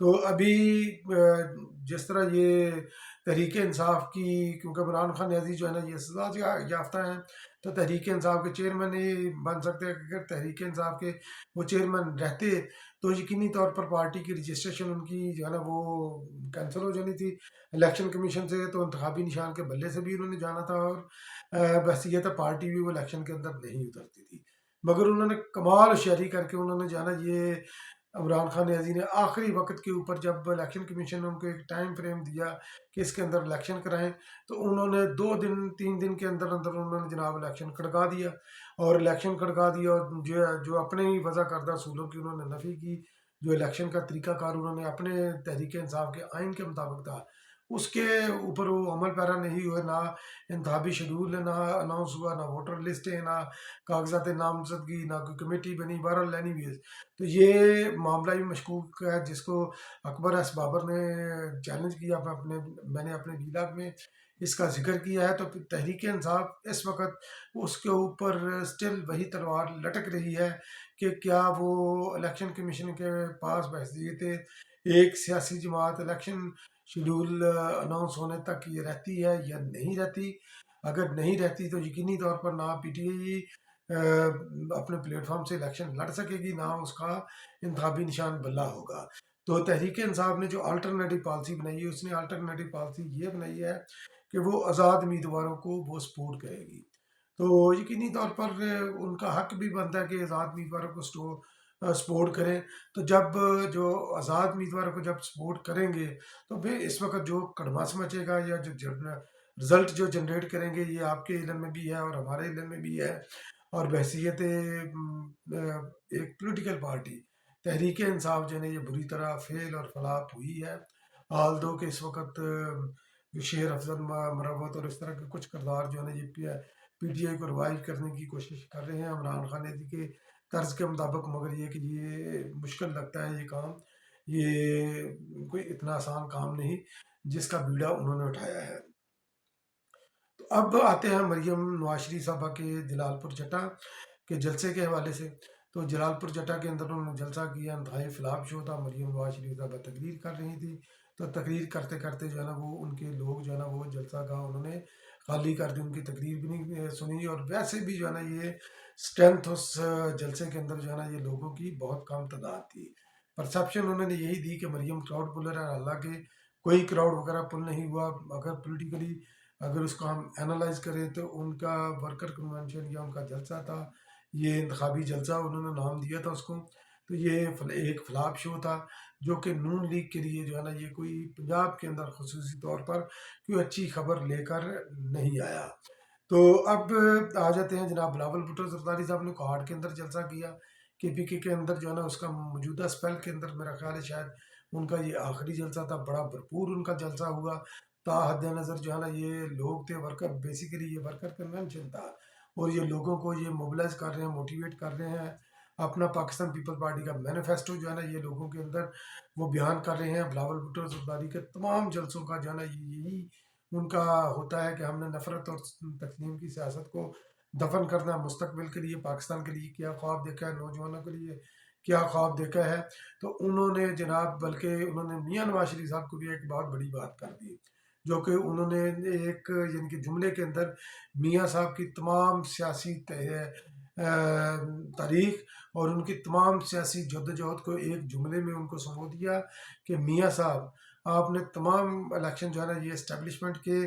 تو ابھی جس طرح یہ تحریک انصاف کی، کیونکہ عمران خان نیازی جو ہے نا یہ سزا یافتہ ہیں، تو تحریک انصاف کے چیئرمین ہی بن سکتے ہیں. اگر تحریک انصاف کے وہ چیئرمین رہتے تو یقینی طور پر پارٹی کی رجسٹریشن ان کی جو ہے نا وہ کینسل ہو جانی تھی الیکشن کمیشن سے. تو انتخابی نشان کے بلے سے بھی انہوں نے جانا تھا، اور بحثیت پارٹی بھی وہ الیکشن کے اندر نہیں اترتی تھی. مگر انہوں نے کمال ہوشیاری کر کے انہوں نے جو ہے نا یہ عمران خان نیازی نے آخری وقت کے اوپر، جب الیکشن کمیشن نے ان کو ایک ٹائم فریم دیا کہ اس کے اندر الیکشن کرائیں، تو انہوں نے 2 دن 3 دن کے اندر اندر انہوں نے جناب الیکشن کھڑکا دیا. اور الیکشن کھڑکا دیا، اور جو اپنے ہی وضع کردہ اصولوں کی انہوں نے نفی کی. جو الیکشن کا طریقہ کار انہوں نے اپنے تحریک انصاف کے آئین کے مطابق تھا، اس کے اوپر وہ عمل پیرا نہیں ہوئے. نہ انتخابی شیڈول نہ اناؤنس ہوا، نہ ووٹر لسٹیں، نہ کاغذات نامزدگی، نہ کوئی کمیٹی بنی. بہرحال اینی ویز تو یہ معاملہ بھی مشکوک ہے، جس کو اکبر ایس بابر نے چیلنج کیا. میں نے اپنے ویلاگ میں اس کا ذکر کیا ہے. تو تحریک انصاف اس وقت اس کے اوپر سٹل وہی تلوار لٹک رہی ہے کہ کیا وہ الیکشن کمیشن کے پاس بحثیت ایک سیاسی جماعت الیکشن شیڈول اناؤنس ہونے تک یہ رہتی ہے یا نہیں رہتی. اگر نہیں رہتی تو یقینی طور پر نہ پی ٹی آئی اپنے پلیٹ فارم سے الیکشن لڑ سکے گی، نہ اس کا انتخابی نشان بلہ ہوگا. تو تحریک انصاف نے جو آلٹرنیٹو پالیسی بنائی ہے، اس نے آلٹرنیٹو پالیسی یہ بنائی ہے کہ وہ آزاد امیدواروں کو وہ سپورٹ کرے گی. تو یقینی طور پر ان کا حق بھی بنتا ہے کہ آزاد امیدواروں کو سپورٹ کریں. تو جب جو آزاد امیدواروں کو جب سپورٹ کریں گے تو پھر اس وقت جو کڑماس مچے گا یا جو رزلٹ جو جنریٹ کریں گے، یہ آپ کے علم میں بھی ہے اور ہمارے علم میں بھی ہے. اور بحثیت ایک پولیٹیکل پارٹی تحریک انصاف جو ہے یہ بری طرح فیل اور فلاپ ہوئی ہے. آل دو کہ اس وقت شیر افضل مروت اور اس طرح کے کچھ کردار جو ہے نا یہ پی ٹی آئی کو ریوائو کرنے کی کوشش کر رہے ہیں عمران خان نیازی کے طرز کے مطابق. مگر یہ کہ یہ مشکل لگتا ہے یہ کام، یہ کوئی اتنا آسان کام نہیں جس کا بیڑا انہوں نے اٹھایا ہے. تو اب آتے ہیں مریم نواز شریف صاحبہ کے جلال پور جٹا کے جلسے کے حوالے سے. تو جلال پور جٹا کے اندر انہوں نے جلسہ کیا، انتہائی فلاپ شو تھا. مریم نواز شریف صاحبہ تقریر کر رہی تھی، تو تقریر کرتے کرتے جو ہے نا وہ ان کے لوگ جو ہے نا وہ جلسہ گاہ انہوں نے خالی کر دی، ان کی تقریر بھی نہیں سنی. اور ویسے بھی جو ہے نا یہ اسٹرینتھ اس جلسے کے اندر جو ہے نا یہ لوگوں کی بہت کم تعداد تھی. پرسیپشن انہوں نے یہی دی کہ مریم کراؤڈ پلر ہے، حالانکہ کوئی کراؤڈ وغیرہ پل نہیں ہوا. اگر پولیٹیکلی اگر اس کو ہم اینالائز کریں تو ان کا ورکر کنونشن یا ان کا جلسہ تھا، یہ انتخابی جلسہ انہوں نے نام دیا تھا اس کو. تو یہ ایک فلاپ شو تھا جو کہ نون لیگ کے لیے جو ہے نا یہ کوئی پنجاب کے اندر خصوصی طور پر کوئی اچھی خبر لے کر نہیں آیا. تو اب آ جاتے ہیں جناب بلاول بھٹو زرداری صاحب نے کوہاٹ کے اندر جلسہ کیا. کے پی کے اندر جو ہے نا اس کا موجودہ اسپیل کے اندر میرا خیال ہے شاید ان کا یہ آخری جلسہ تھا. بڑا بھرپور ان کا جلسہ ہوا. تا حد نظر جو ہے نا یہ لوگ تھے ورکر، بیسیکلی یہ ورکر کنونشن تھا، اور یہ لوگوں کو یہ موبلائز کر رہے ہیں، موٹیویٹ کر رہے ہیں. اپنا پاکستان پیپل پارٹی کا مینیفیسٹو جو ہے نا یہ لوگوں کے اندر وہ بیان کر رہے ہیں. بلاول بھٹو زرداری کے تمام جلسوں کا جو ہے نا یہی ان کا ہوتا ہے کہ ہم نے نفرت اور تقسیم کی سیاست کو دفن کرنا، مستقبل کے لیے پاکستان کے لیے کیا خواب دیکھا ہے، نوجوانوں کے لیے کیا خواب دیکھا ہے. تو انہوں نے جناب بلکہ انہوں نے میاں نواز شریف صاحب کو بھی ایک بہت بڑی بات کر دی، جو کہ انہوں نے ایک یعنی کہ جملے کے اندر میاں صاحب کی تمام سیاسی تاریخ اور ان کی تمام سیاسی جدوجہد کو ایک جملے میں ان کو سمو دیا کہ میاں صاحب آپ نے تمام الیکشن جو ہے نا یہ اسٹیبلشمنٹ کے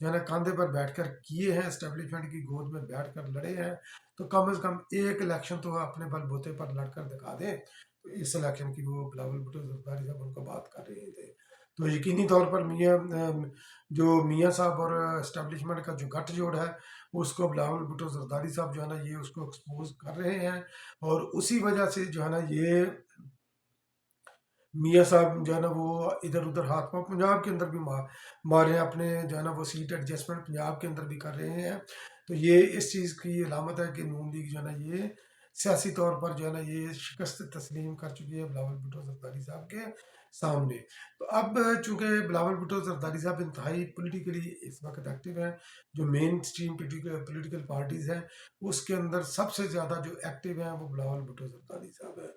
جو ہے نا کاندھے پر بیٹھ کر کیے ہیں، اسٹیبلشمنٹ کی گود میں بیٹھ کر لڑے ہیں. تو کم از کم ایک الیکشن تو اپنے بل بوتے پر لڑ کر دکھا دیں. تو اس الیکشن کی وہ بلاول بھٹو زرداری صاحب ان کو بات کر رہے تھے. تو یقینی طور پر میاں صاحب اور اسٹیبلشمنٹ کا جو گٹھ جوڑ ہے اس کو بلاول بھٹو زرداری صاحب جو ہے نا یہ اس کو ایکسپوز کر رہے ہیں. اور اسی وجہ سے جو ہے نا یہ میاں صاحب جو ہے نا وہ ادھر ادھر ہاتھ پاؤں پنجاب کے اندر بھی مارے ہیں اپنے جو ہے نا وہ سیٹ ایڈجسٹمنٹ پنجاب کے اندر بھی کر رہے ہیں. تو یہ اس چیز کی علامت ہے کہ نون لیگ جو ہے نا یہ سیاسی طور پر جو ہے نا یہ شکست تسلیم کر چکی ہے بلاول بھٹو زرداری صاحب کے سامنے. تو اب چونکہ بلاول بھٹو زرداری صاحب انتہائی پولیٹیکلی اس وقت ایکٹیو ہیں، جو مین اسٹریم پولیٹیکل پارٹیز ہیں اس کے اندر سب سے زیادہ جو ایکٹیو ہیں وہ بلاول بھٹو زرداری صاحب ہیں.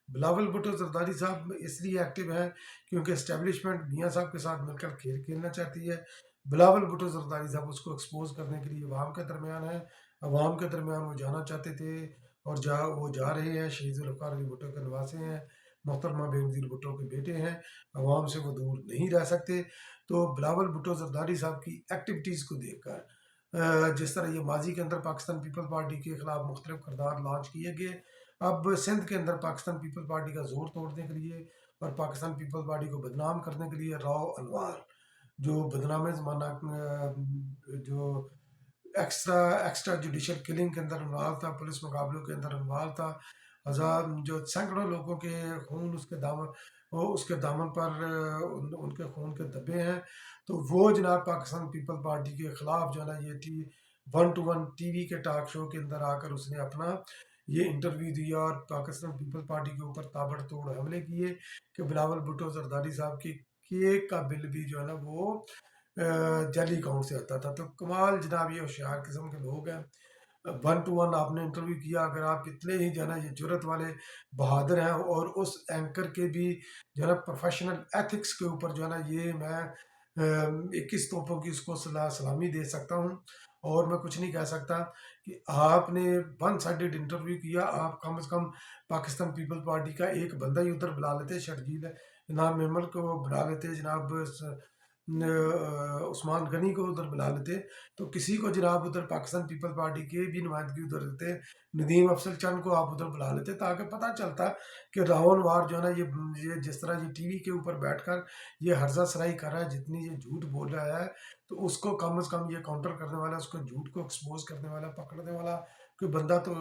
بلاول بھٹو زرداری صاحب اس لیے ایکٹیو ہیں کیونکہ اسٹیبلشمنٹ میاں صاحب کے ساتھ مل کر کھیل کھیلنا چاہتی ہے. بلاول بھٹو زرداری صاحب اس کو ایکسپوز کرنے کے لیے عوام کے درمیان ہیں. عوام کے درمیان وہ جانا چاہتے تھے اور وہ جا رہے ہیں. شہید ذوالفقار علی بھٹو کے نواسے ہیں, محترمہ بینظیر بھٹو کے بیٹے ہیں, عوام سے وہ دور نہیں رہ سکتے. تو بلاول بھٹو زرداری صاحب کی ایکٹیویٹیز کو دیکھ کر جس طرح یہ ماضی کے اندر پاکستان پیپل پارٹی کے خلاف مختلف کردار لانچ کیے گئے, اب سندھ کے اندر پاکستان پیپل پارٹی کا زور توڑنے کے لیے اور پاکستان پیپل پارٹی کو بدنام کرنے کے لیے راؤ انوار جو بدنام زمانہ جو ایکسٹرا جوڈیشل کلنگ کے اندر انوالو تھا, پولیس مقابلوں کے اندر انوالو تھا, ہزار جو سینکڑوں لوگوں کے خون اس کے دامن پر ان کے خون کے دبے ہیں. تو وہ جناب پاکستان پیپل پارٹی کے خلاف جو ہے نا یہ 1-to-1 ٹی وی کے ٹاک شو کے اندر آ کر اس نے اپنا یہ انٹرویو دیا اور پاکستان پیپل پارٹی کے اوپر تابڑ توڑ حملے کیے کہ بلاول بھٹو زرداری صاحب کی کیک کا بل بھی جو ہے نا وہ جعلی اکاؤنٹ سے آتا تھا. تو کمال جناب یہ ہوشیار قسم کے لوگ ہیں. 1-to-1 آپ نے انٹرویو کیا, اگر آپ اتنے ہی جو ہے نا یہ جرت والے بہادر ہیں اور اس اینکر کے بھی جو ہے نا پروفیشنل ایتھکس کے اوپر جو ہے نا یہ میں 21 توپوں کی اس کو سلامی دے سکتا ہوں اور میں کچھ نہیں کہہ سکتا کہ آپ نے 1-sided انٹرویو کیا. آپ کم از کم پاکستان پیپل پارٹی کا ایک بندہ ہی ادھر بلا لیتے, شرجیل انعام ممل کو بلا لیتے, جناب عثمان غنی کو ادھر بلا لیتے, تو کسی کو جناب ادھر پاکستان پیپل پارٹی کے بھی نمائندگی ادھر دیتے, ندیم افضل چند کو آپ ادھر بلا لیتے تاکہ پتہ چلتا کہ راون وار جو ہے نا یہ جس طرح یہ ٹی وی کے اوپر بیٹھ کر یہ ہرزہ سرائی کر رہا ہے, جتنی یہ جھوٹ بول رہا ہے, تو اس کو کم از کم یہ کاؤنٹر کرنے والا, اس کو جھوٹ کو ایکسپوز کرنے والا, پکڑنے والا کوئی بندہ تو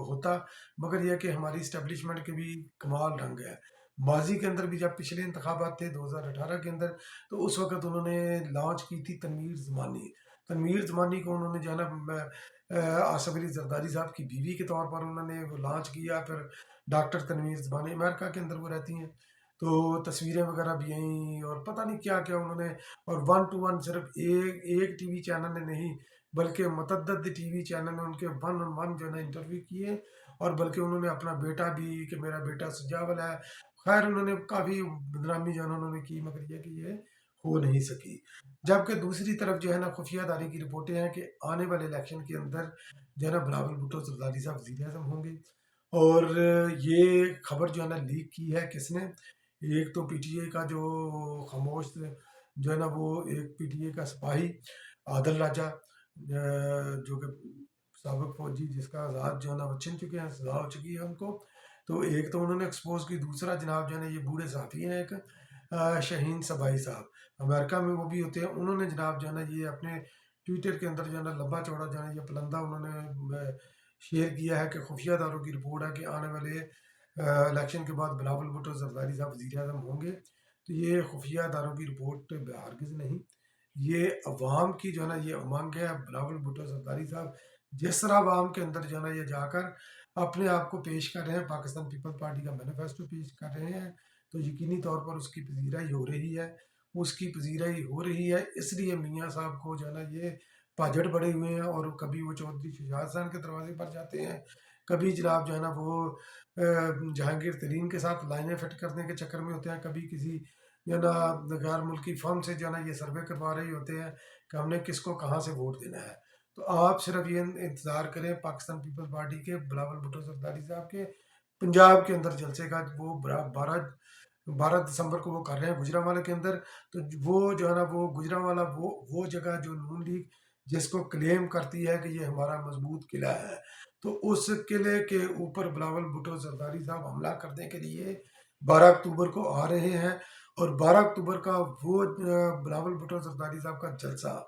ہوتا. مگر یہ کہ ہماری اسٹیبلشمنٹ کے بھی کمال رنگ ہے. ماضی کے اندر بھی جب پچھلے انتخابات تھے 2018 کے اندر, تو اس وقت انہوں نے لانچ کی تھی تنویر زمانی. تنویر زمانی کو انہوں نے جو ہے نا آصف علی زرداری صاحب کی بیوی کے طور پر انہوں نے وہ لانچ کیا. پھر ڈاکٹر تنویر زمانی امریکہ کے اندر وہ رہتی ہیں, تو تصویریں وغیرہ بھی آئیں اور پتہ نہیں کیا کیا انہوں نے, اور 1-to-1 صرف ایک ٹی وی چینل نے نہیں بلکہ متعدد ٹی وی چینل نے ان کے 1-on-1 جو ہے نا انٹرویو کیے, اور بلکہ انہوں نے اپنا بیٹا بھی کہ میرا بیٹا سجاول ہے, خیر انہوں نے کافی بدنامی جو ہے نا انہوں نے کی, مگر یہ کہ یہ ہو نہیں سکی. جبکہ دوسری طرف جو ہے نا خفیہ داری کی رپورٹیں ہیں کہ آنے والے الیکشن کے اندر جو ہے نا بلاول بھٹو زرداری صاحب وزیر اعظم ہوں گے, اور یہ خبر جو ہے نا لیک کی ہے کس نے, ایک تو پی ٹی اے کا جو خاموش جو ہے نا وہ ایک پی ٹی اے کا سپاہی عادل راجہ جو کہ سابق فوجی جس کا آزاد جو ہے نا وہ چھن چکے ہیں, سزا ہو چکی ہے ان کو, تو ایک تو انہوں نے ایکسپوز کی. دوسرا جناب جو ہے نا یہ بوڑھے صحافی ہیں ایک شہین صبائی صاحب, امریکہ میں وہ بھی ہوتے ہیں, انہوں نے جناب جو ہے نا یہ اپنے ٹویٹر کے اندر جو ہے نا لمبا چوڑا جو ہے نا یہ پلندہ انہوں نے شیئر کیا ہے کہ خفیہ داروں کی رپورٹ ہے کہ آنے والے الیکشن کے بعد بلاول بھٹو زرداری صاحب وزیر اعظم ہوں گے. تو یہ خفیہ داروں کی رپورٹ ہرگز نہیں, یہ عوام کی جو ہے نا یہ امنگ ہے. بلاول بھٹو زرداری صاحب جس طرح عوام کے اندر جو ہے نا یہ جا کر اپنے آپ کو پیش کر رہے ہیں, پاکستان پیپل پارٹی کا مینیفیسٹو پیش کر رہے ہیں, تو یقینی طور پر اس کی پذیرائی ہو رہی ہے, اس لیے میاں صاحب کو جو ہے نا یہ پاجڑ بڑے ہوئے ہیں, اور کبھی وہ چودھری شجاعت خان کے دروازے پر جاتے ہیں, کبھی جناب جو ہے نا وہ جہانگیر ترین کے ساتھ لائنیں فٹ کرنے کے چکر میں ہوتے ہیں, کبھی کسی جو ہے نا غیر ملکی فرم سے جو ہے نا یہ سروے کروا رہے ہوتے ہیں کہ ہم نے کس کو کہاں سے ووٹ دینا ہے. تو آپ صرف یہ انتظار کریں پاکستان پیپل پارٹی کے بلاول بھٹو زرداری صاحب کے پنجاب کے اندر جلسے کا, وہ 12 دسمبر کو وہ کر رہے ہیں گجرانوالہ کے اندر. تو وہ جو ہے نا وہ گجرانوالہ وہ جگہ جو نون لیگ جس کو کلیم کرتی ہے کہ یہ ہمارا مضبوط قلعہ ہے, تو اس قلعے کے اوپر بلاول بھٹو زرداری صاحب حملہ کرنے کے لیے 12 اکتوبر کو آ رہے ہیں, اور 12 اکتوبر کا وہ بلاول بھٹو زرداری صاحب کا جلسہ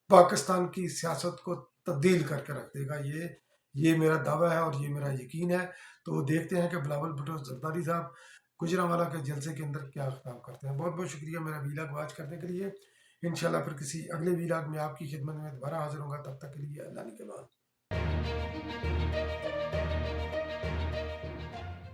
پاکستان کی سیاست کو تبدیل کر کے رکھ دے گا. یہ میرا دعویٰ ہے اور یہ میرا یقین ہے. تو دیکھتے ہیں کہ بلاول بھٹو زرداری صاحب گجرانوالہ کے جلسے کے اندر کیا خطاب کرتے ہیں. بہت بہت شکریہ میرا ویلاگ واچ کرنے کے لیے. انشاءاللہ پھر کسی اگلے ویلاگ میں آپ کی خدمت میں دوبارہ حاضر ہوں گا. تب تک کے لیے اللہ نگہبان.